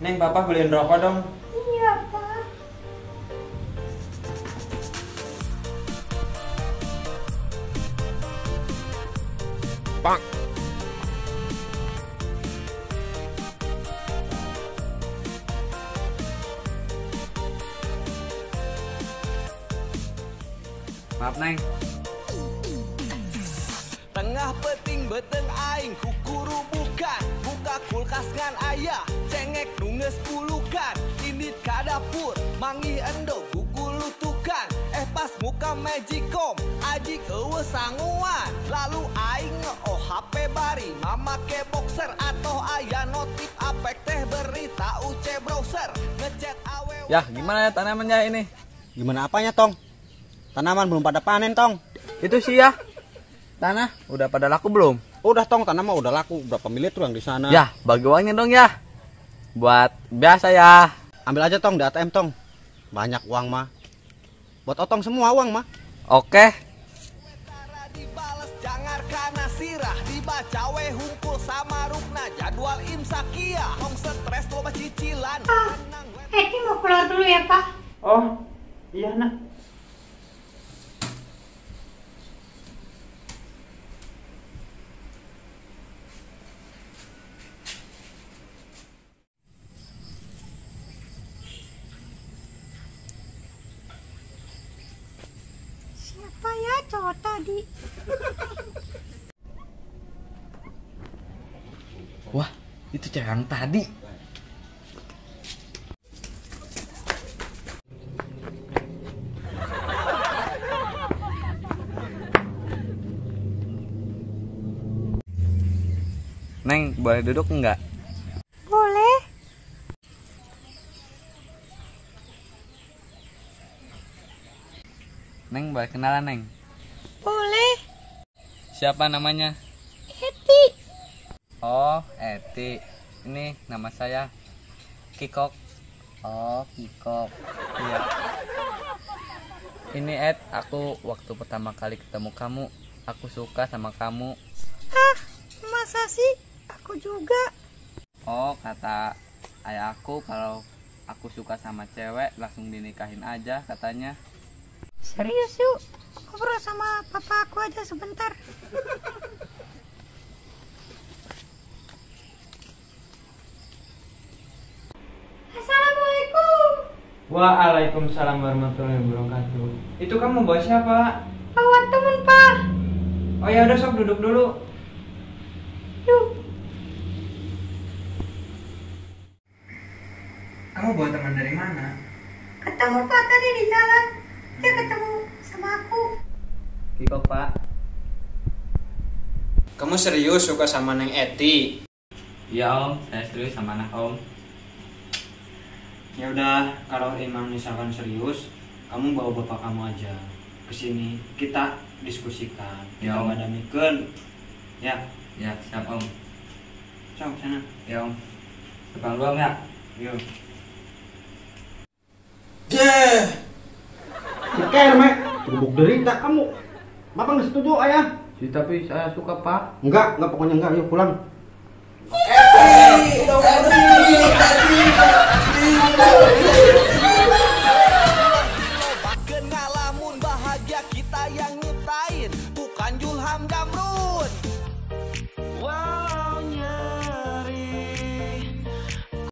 Neng, papa beliin rokok dong. Iya, Pak. Pak. Maaf Neng. Tengah peting beteng aing kukuru bukan buka kulkas ngan ayah cengek nunges pulukan indit ka dapur mangih endo kukulutukan pas muka magicom ajik eueuh sanguan lalu aing oh HP bari mamake boxer atau aya notif apek teh berita UC browser ngechat awewe. Ya gimana ya tanamannya ini? Gimana apanya, Tong? Tanaman belum pada panen, Tong. Itu sih ya. Tanah udah pada laku belum? Udah, Tong, tanaman udah laku. Berapa milir tuh yang di sana? Ya, bagi uangnya dong ya. Buat biasa ya. Ambil aja, Tong, di ATM, Tong. Banyak uang mah. Buat Otong semua uang mah. Oke. Dibales jangar kana sirah dibaca we hungkul sama rukna jadwal imsakia tong stres loba cicilan. Eti mau keluar dulu ya, Pak. Oh, iya nak. Siapa ya cowok tadi? Wah, itu cewek yang tadi. Neng, boleh duduk enggak? Boleh. Neng, boleh kenalan, Neng? Boleh. Siapa namanya? Eti. Oh, Eti. Ini nama saya Kikok. Oh, Kikok. Iya. Ini Ed, aku waktu pertama kali ketemu kamu, aku suka sama kamu. Ah, masa sih? Aku juga. Oh, kata ayah aku kalau aku suka sama cewek langsung dinikahin aja katanya. Serius yuk, ngobrol sama papa aku aja sebentar. Assalamualaikum. Waalaikumsalam warahmatullahi wabarakatuh. Itu kamu bawa siapa? Bawa temen, Pak. Oh ya udah sok duduk dulu. Yuk. Kamu bawa teman dari mana? Ketemu Pak tadi di jalan. Dia ketemu sama aku. Kikok, Pak. Kamu serius suka sama Neng Eti? Iya, Om. Saya serius sama anak Om. Ya udah, kalau emang misalkan serius, kamu bawa bapak kamu aja ke sini. Kita diskusikan. Ya, Kita Om. badamikeun. Ya, Ya, siap, Om. sok sana. Ya, Om. Depan dulu, Om ya. Yuk. Ceker, Mek. Bubuk derita kamu. Bapak nggak setuju, ayah? Tapi saya suka, Pak. Enggak, pokoknya enggak. Yuk pulang. Ngalamun bahagia kita yang nyiptain bukan Julham